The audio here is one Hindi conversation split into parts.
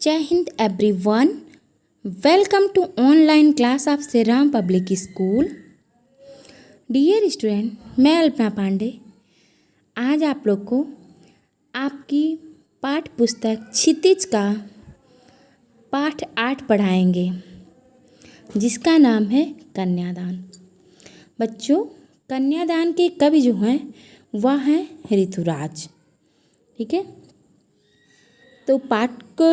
जय Hind everyone. Welcome to online class of Shri Ram public school. Dear student, मैं अल्पना पांडे आज आप लोग को आपकी पाठ पुस्तक क्षितिज का पाठ 8 पढ़ाएंगे, जिसका नाम है कन्यादान। बच्चों, कन्यादान के कवि जो हैं वह हैं ऋतुराज। ठीक है, तो पाठ को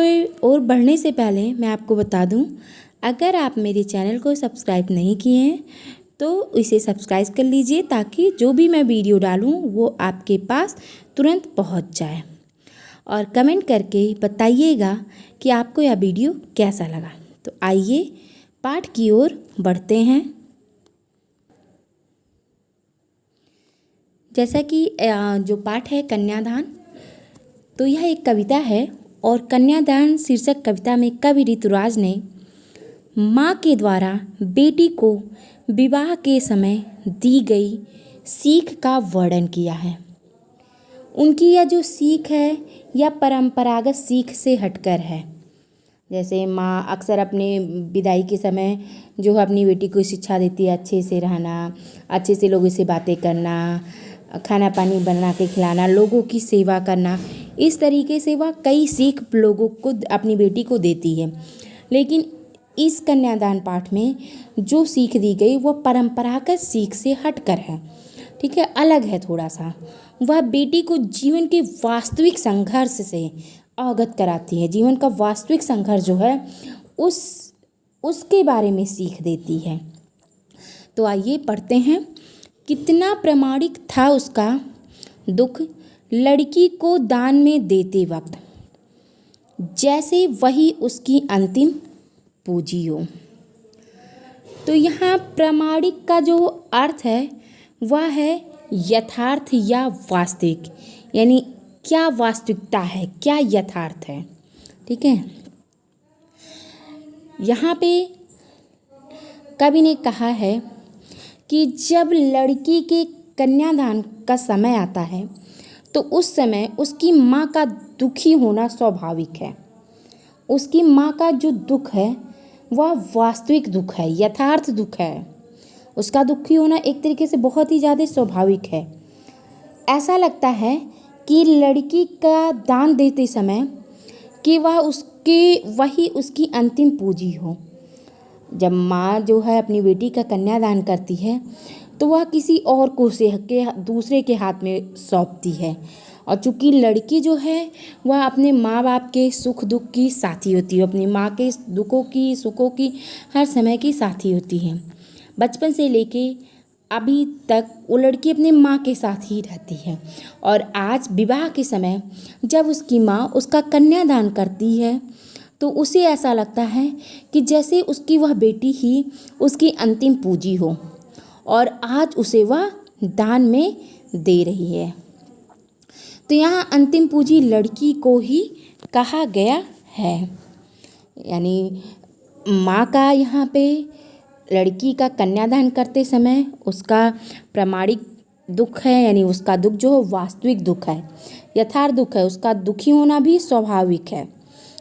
और बढ़ने से पहले मैं आपको बता दूं, अगर आप मेरे चैनल को सब्सक्राइब नहीं किए हैं तो इसे सब्सक्राइब कर लीजिए, ताकि जो भी मैं वीडियो डालूं वो आपके पास तुरंत पहुंच जाए। और कमेंट करके बताइएगा कि आपको यह वीडियो कैसा लगा। तो आइए पाठ की ओर बढ़ते हैं। जैसा कि जो पाठ है कन्यादान, तो यह एक कविता है और कन्यादान शीर्षक कविता में कवि ऋतुराज ने माँ के द्वारा बेटी को विवाह के समय दी गई सीख का वर्णन किया है। उनकी यह जो सीख है यह परंपरागत सीख से हटकर है। जैसे माँ अक्सर अपने विदाई के समय जो है अपनी बेटी को शिक्षा देती है, अच्छे से रहना, अच्छे से लोगों से बातें करना, खाना पानी बना के खिलाना, लोगों की सेवा करना। इस तरीके से वह कई सीख लोगों को अपनी बेटी को देती है। लेकिन इस कन्यादान पाठ में जो सीख दी गई वो परंपरागत सीख से हटकर है। ठीक है, अलग है थोड़ा सा। वह बेटी को जीवन के वास्तविक संघर्ष से अवगत कराती है। जीवन का वास्तविक संघर्ष जो है उसके बारे में सीख देती है। तो आइए पढ़ते हैं। कितना प्रामाणिक था उसका दुख लड़की को दान में देते वक्त, जैसे वही उसकी अंतिम पूंजी हो। तो यहाँ प्रामाणिक का जो अर्थ है वह है यथार्थ या वास्तविक, यानी क्या वास्तविकता है, क्या यथार्थ है। ठीक है, यहाँ पे कवि ने कहा है कि जब लड़की के कन्यादान का समय आता है तो उस समय उसकी माँ का दुखी होना स्वाभाविक है। उसकी माँ का जो दुख है वह वास्तविक दुख है, यथार्थ दुख है। उसका दुखी होना एक तरीके से बहुत ही ज़्यादा स्वाभाविक है। ऐसा लगता है कि लड़की का दान देते समय कि वही उसकी अंतिम पूंजी हो। जब माँ जो है अपनी बेटी का कन्यादान करती है तो वह किसी और को दूसरे के हाथ में सौंपती है। और चूँकि लड़की जो है वह अपने माँ बाप के सुख दुख की साथी होती है, अपनी माँ के दुखों की सुखों की हर समय की साथी होती है। बचपन से लेके अभी तक वो लड़की अपने माँ के साथ ही रहती है। और आज विवाह के समय जब उसकी माँ उसका कन्यादान करती है तो उसे ऐसा लगता है कि जैसे उसकी वह बेटी ही उसकी अंतिम पूंजी हो, और आज उसे वह दान में दे रही है। तो यहाँ अंतिम पूंजी लड़की को ही कहा गया है। यानी माँ का यहाँ पे लड़की का कन्यादान करते समय उसका प्रामाणिक दुख है, यानी उसका दुख जो वास्तविक दुख है, यथार्थ दुख है। उसका दुखी होना भी स्वाभाविक है।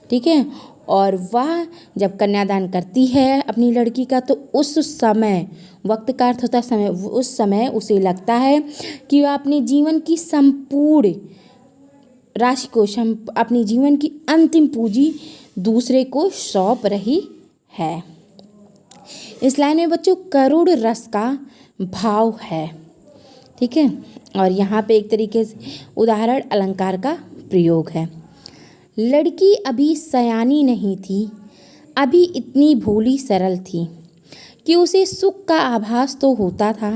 ठीक है, और वह जब कन्यादान करती है अपनी लड़की का तो उस समय, वक्त का अर्थ होता है समय, उस समय उसे लगता है कि वह अपने जीवन की संपूर्ण राशि को, अपनी जीवन की अंतिम पूंजी दूसरे को सौंप रही है। इस लाइन में बच्चों करुण रस का भाव है। ठीक है, और यहाँ पे एक तरीके से उदाहरण अलंकार का प्रयोग है। लड़की अभी सयानी नहीं थी, अभी इतनी भोली सरल थी कि उसे सुख का आभास तो होता था,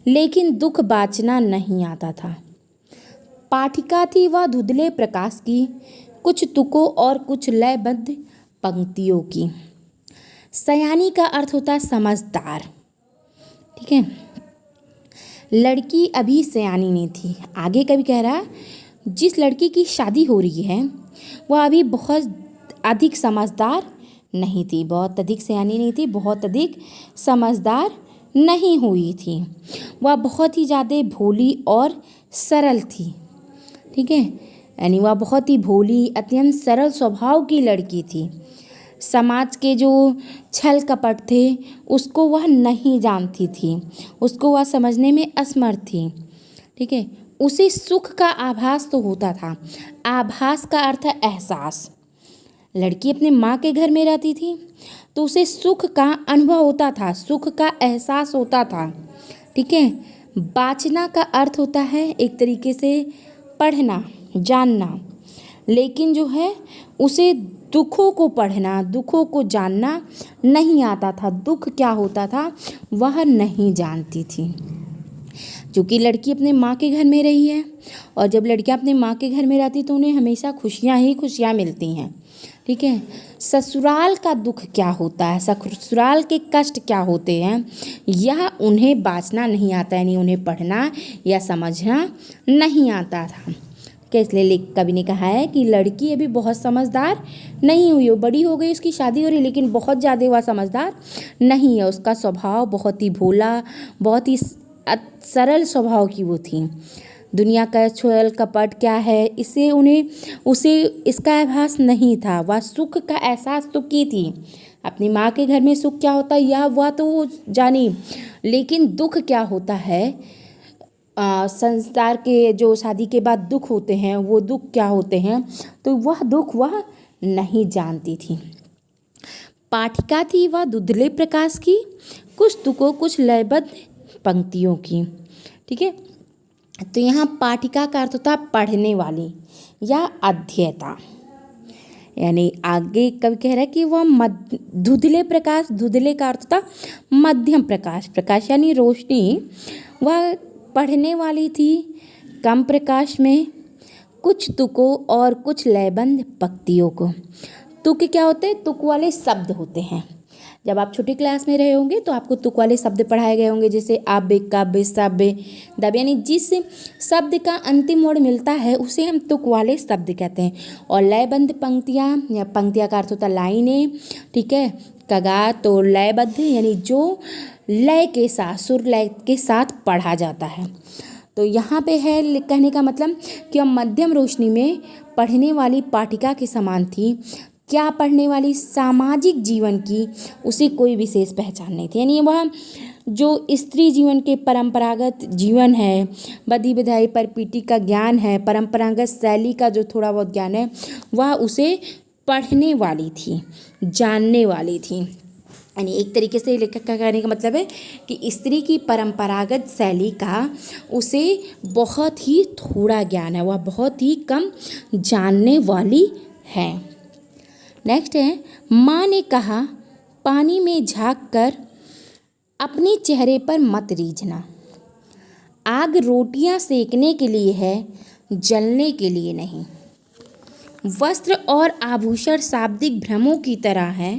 लेकिन दुख बाचना नहीं आता था। पाठिका थी वह धुंधले प्रकाश की, कुछ तुकों और कुछ लयबद्ध पंक्तियों की। सयानी का अर्थ होता है समझदार। ठीक है, लड़की अभी सयानी नहीं थी। आगे कभी कह रहा है जिस लड़की की शादी हो रही है वह अभी बहुत अधिक समझदार नहीं थी, बहुत अधिक सयानी नहीं थी, बहुत अधिक समझदार नहीं हुई थी। वह बहुत ही ज़्यादा भोली और सरल थी। ठीक है, यानी वह बहुत ही भोली, अत्यंत सरल स्वभाव की लड़की थी। समाज के जो छल कपट थे उसको वह नहीं जानती थी, उसको वह समझने में असमर्थ थी। ठीक है, उसे सुख का आभास तो होता था। आभास का अर्थ है एहसास। लड़की अपने माँ के घर में रहती थी तो उसे सुख का अनुभव होता था, सुख का एहसास होता था। ठीक है, बाचना का अर्थ होता है एक तरीके से पढ़ना, जानना, लेकिन जो है उसे दुखों को पढ़ना, दुखों को जानना नहीं आता था। दुख क्या होता था वह नहीं जानती थी। क्योंकि लड़की अपने माँ के घर में रही है और जब लड़कियाँ अपने माँ के घर में रहती तो उन्हें हमेशा खुशियाँ ही खुशियाँ मिलती हैं। ठीक है, ससुराल का दुख क्या होता है, ससुराल के कष्ट क्या होते हैं, यह उन्हें बाँचना नहीं आता, यानी उन्हें पढ़ना या समझना नहीं आता था। इसलिए कवि ने कहा है कि लड़की अभी बहुत समझदार नहीं हुई हो, बड़ी हो गई, उसकी शादी हो रही, लेकिन बहुत ज़्यादा वह समझदार नहीं है। उसका स्वभाव बहुत ही भोला, बहुत ही सरल स्वभाव की वो थी। दुनिया का छल कपट क्या है उसे इसका आभास नहीं था। वह सुख का एहसास तो की थी, अपनी माँ के घर में सुख क्या होता है यह वह तो वो जानी, लेकिन दुख क्या होता है, संसार के जो शादी के बाद दुख होते हैं वो दुख क्या होते हैं, तो वह दुख वह नहीं जानती थी। पाठिका थी वह धुंधले प्रकाश की, कुछ तुकों कुछ लयबद्ध पंक्तियों की। ठीक है, तो यहाँ पाठिका का अर्थ होता पढ़ने वाली या अध्येता। यानी आगे कवि कह रहा है कि वह धुंधले प्रकाश, धुंधले का अर्थ होता मध्यम प्रकाश, प्रकाश यानी रोशनी। वह पढ़ने वाली थी कम प्रकाश में, कुछ तुकों और कुछ लयबद्ध पंक्तियों को। तुक क्या होते हैं, तुक वाले शब्द होते हैं। जब आप छोटी क्लास में रहे होंगे तो आपको तुक वाले शब्द पढ़ाए गए होंगे, जैसे आबे, काबे, साबे, दबे, यानी जिस शब्द का अंतिम वर्ड मिलता है उसे हम तुक वाले शब्द कहते हैं। और लयबद्ध पंक्तियाँ या पंक्तियाँ का अर्थ होता है लाइनें। ठीक है, कगार तो लयबद्ध यानी जो लय के साथ, सुर लय के साथ पढ़ा जाता है। तो यहाँ पे है कहने का मतलब कि वह मध्यम रोशनी में पढ़ने वाली पाठिका के समान थी। क्या पढ़ने वाली, सामाजिक जीवन की उसे कोई विशेष पहचान नहीं थी। यानी वह जो स्त्री जीवन के परंपरागत जीवन है, बधी बधाई परपीटी का ज्ञान है, परंपरागत शैली का जो थोड़ा बहुत ज्ञान है, वह उसे पढ़ने वाली थी, जानने वाली थी। यानी एक तरीके से लेखक का कहने का मतलब है कि स्त्री की परंपरागत शैली का उसे बहुत ही थोड़ा ज्ञान है, वह बहुत ही कम जानने वाली है। नेक्स्ट है, माँ ने कहा पानी में झाँक कर अपने चेहरे पर मत रीझना। आग रोटियां सेकने के लिए है, जलने के लिए नहीं। वस्त्र और आभूषण शाब्दिक भ्रमों की तरह है,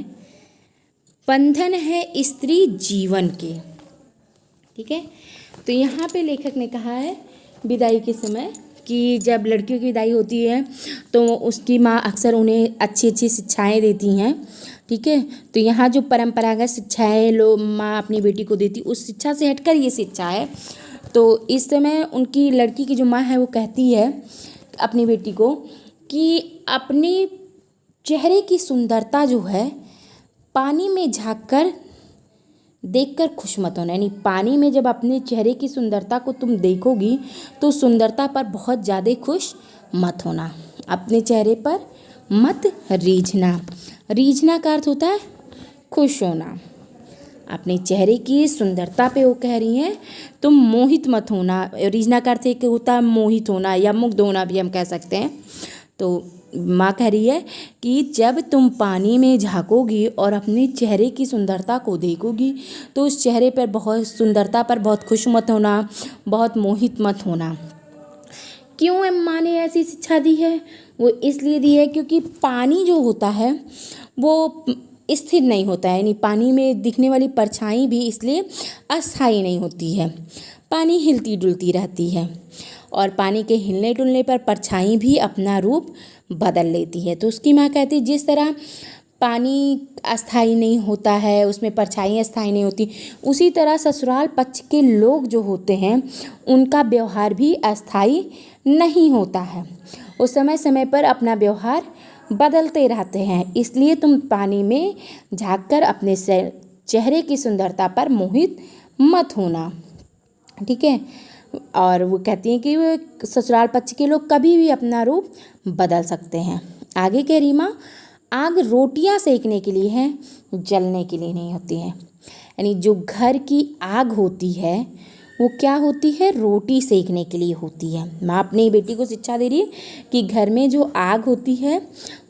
बंधन है स्त्री जीवन के। ठीक है, तो यहाँ पे लेखक ने कहा है विदाई के समय कि जब लड़कियों की विदाई होती है तो उसकी माँ अक्सर उन्हें अच्छी अच्छी शिक्षाएं देती हैं। ठीक है, तो यहाँ जो परंपरागत शिक्षाएं माँ अपनी बेटी को देती, उस शिक्षा से हटकर ये शिक्षा है। तो इस समय उनकी लड़की की जो माँ है वो कहती है अपनी बेटी को कि अपने चेहरे की सुंदरता जो है पानी में झाँककर देखकर खुश मत होना। यानी पानी में जब अपने चेहरे की सुंदरता को तुम देखोगी तो सुंदरता पर बहुत ज़्यादा खुश मत होना, अपने चेहरे पर मत रीझना। रीझना का अर्थ होता है खुश होना। अपने चेहरे की सुंदरता पे वो कह रही हैं तुम मोहित मत होना। रीझना का अर्थ है होता है मोहित होना या मुग्ध होना भी हम कह सकते हैं। तो माँ कह रही है कि जब तुम पानी में झाँकोगी और अपने चेहरे की सुंदरता को देखोगी तो उस चेहरे पर बहुत सुंदरता पर बहुत खुश मत होना, बहुत मोहित मत होना। क्यों माँ ने ऐसी शिक्षा दी है? वो इसलिए दी है क्योंकि पानी जो होता है वो स्थिर नहीं होता है। यानी पानी में दिखने वाली परछाई भी इसलिए अस्थायी नहीं होती है, पानी हिलती डुलती रहती है और पानी के हिलने डुलने पर परछाई भी अपना रूप बदल लेती है। तो उसकी माँ कहती जिस तरह पानी अस्थाई नहीं होता है, उसमें परछाई अस्थाई नहीं होती, उसी तरह ससुराल पक्ष के लोग जो होते हैं उनका व्यवहार भी अस्थाई नहीं होता है। वो समय समय पर अपना व्यवहार बदलते रहते हैं। इसलिए तुम पानी में झांककर अपने चेहरे की सुंदरता पर मोहित मत होना। ठीक है। और वो कहती हैं कि वो ससुराल पक्ष के लोग कभी भी अपना रूप बदल सकते हैं। आगे कह रही माँ, आग रोटियां सेकने के लिए है, जलने के लिए नहीं होती है। यानी जो घर की आग होती है वो क्या होती है, रोटी सेकने के लिए होती है। माँ अपनी बेटी को शिक्षा दे रही है कि घर में जो आग होती है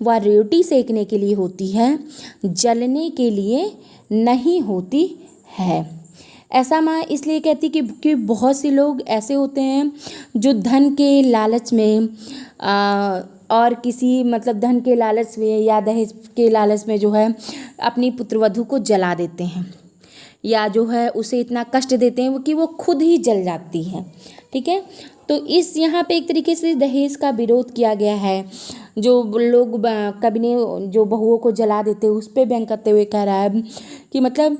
वह रोटी सेकने के लिए होती है, जलने के लिए नहीं होती है। ऐसा माँ इसलिए कहती कि बहुत से लोग ऐसे होते हैं जो धन के लालच में और किसी मतलब धन के लालच में या दहेज के लालच में जो है अपनी पुत्रवधू को जला देते हैं, या जो है उसे इतना कष्ट देते हैं कि वो खुद ही जल जाती है। ठीक है। तो इस यहाँ पे एक तरीके से दहेज का विरोध किया गया है। जो लोग कभी ने जो बहुओं को जला देते हैं उस पर व्यंग करते हुए कह रहा है कि मतलब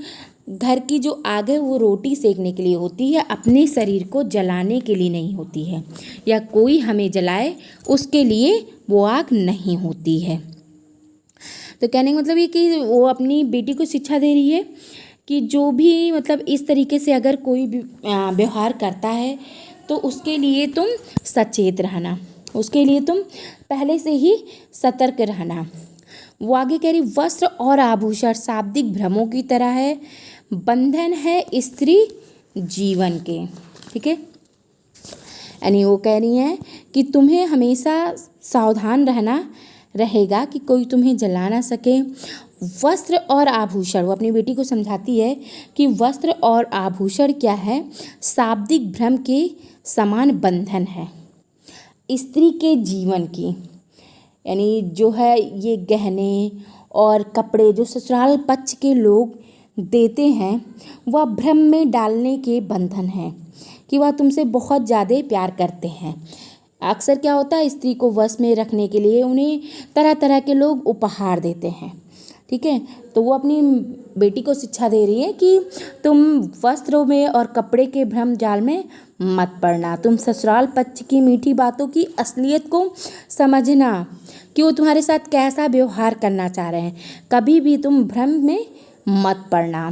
घर की जो आग है वो रोटी सेकने के लिए होती है, अपने शरीर को जलाने के लिए नहीं होती है, या कोई हमें जलाए उसके लिए वो आग नहीं होती है। तो कहने का मतलब ये कि वो अपनी बेटी को शिक्षा दे रही है कि जो भी मतलब इस तरीके से अगर कोई भी व्यवहार करता है तो उसके लिए तुम सचेत रहना, उसके लिए तुम पहले से ही सतर्क रहना। वो आगे कह रही, वस्त्र और आभूषण शाब्दिक भ्रमों की तरह है, बंधन है स्त्री जीवन के। ठीक है। यानी वो कह रही हैं कि तुम्हें हमेशा सावधान रहना रहेगा कि कोई तुम्हें जला ना सके। वस्त्र और आभूषण, वो अपनी बेटी को समझाती है कि वस्त्र और आभूषण क्या है, शाब्दिक भ्रम के समान बंधन है स्त्री के जीवन की। यानी जो है ये गहने और कपड़े जो ससुराल पक्ष के लोग देते हैं वह भ्रम में डालने के बंधन हैं कि वह तुमसे बहुत ज़्यादा प्यार करते हैं। अक्सर क्या होता है, स्त्री को वश में रखने के लिए उन्हें तरह तरह के लोग उपहार देते हैं। ठीक है। तो वो अपनी बेटी को शिक्षा दे रही है कि तुम वस्त्रों में और कपड़े के भ्रम जाल में मत पड़ना। तुम ससुराल पक्ष की मीठी बातों की असलियत को समझना कि वो तुम्हारे साथ कैसा व्यवहार करना चाह रहे हैं। कभी भी तुम भ्रम में मत पड़ना।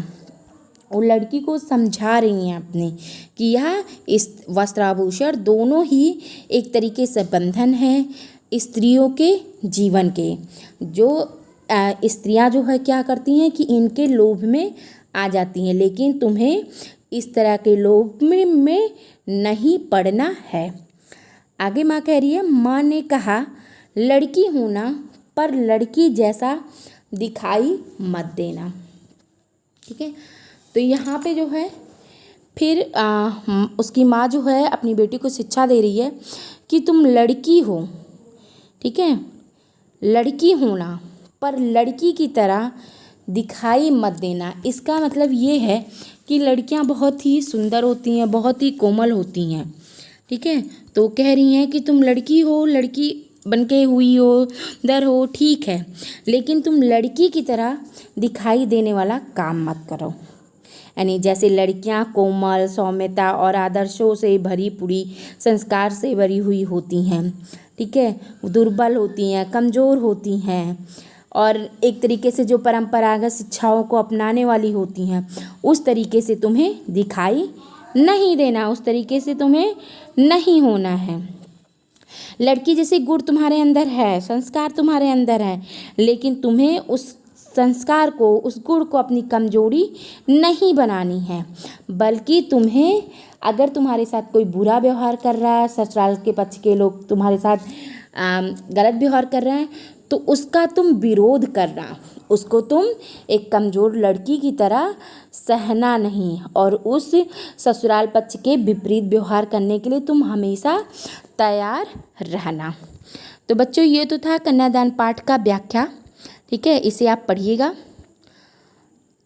वो लड़की को समझा रही हैं अपनी कि यह इस वस्त्राभूषण दोनों ही एक तरीके से बंधन है स्त्रियों के जीवन के। जो स्त्रियां जो है क्या करती हैं कि इनके लोभ में आ जाती हैं, लेकिन तुम्हें इस तरह के लोभ में नहीं पड़ना है। आगे माँ कह रही है, माँ ने कहा लड़की होना पर लड़की जैसा दिखाई मत देना। ठीक है। तो यहाँ पे जो है फिर उसकी माँ जो है अपनी बेटी को शिक्षा दे रही है कि तुम लड़की हो। ठीक है। लड़की होना पर लड़की की तरह दिखाई मत देना। इसका मतलब ये है कि लड़कियां बहुत ही सुंदर होती हैं, बहुत ही कोमल होती हैं। ठीक है। तो कह रही हैं कि तुम लड़की हो, लड़की बनके हुई हो, दर हो, ठीक है, लेकिन तुम लड़की की तरह दिखाई देने वाला काम मत करो। यानी जैसे लड़कियां कोमल, सौम्यता और आदर्शों से भरी पूरी संस्कार से भरी हुई होती हैं। ठीक है। दुर्बल होती हैं, कमज़ोर होती हैं और एक तरीके से जो परंपरागत शिक्षाओं को अपनाने वाली होती हैं, उस तरीके से तुम्हें दिखाई नहीं देना, उस तरीके से तुम्हें नहीं होना है। लड़की जैसे गुण तुम्हारे अंदर है, संस्कार तुम्हारे अंदर है, लेकिन तुम्हें उस संस्कार को, उस गुण को अपनी कमजोरी नहीं बनानी है, बल्कि तुम्हें अगर तुम्हारे साथ कोई बुरा व्यवहार कर रहा है, ससुराल के पक्ष के लोग तुम्हारे साथ गलत व्यवहार कर रहे हैं, तो उसका तुम विरोध करना, उसको तुम एक कमज़ोर लड़की की तरह सहना नहीं, और उस ससुराल पक्ष के विपरीत व्यवहार करने के लिए तुम हमेशा तैयार रहना। तो बच्चों ये तो था कन्यादान पाठ का व्याख्या। ठीक है। इसे आप पढ़िएगा।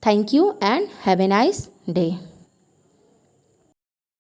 Thank you and have a nice day.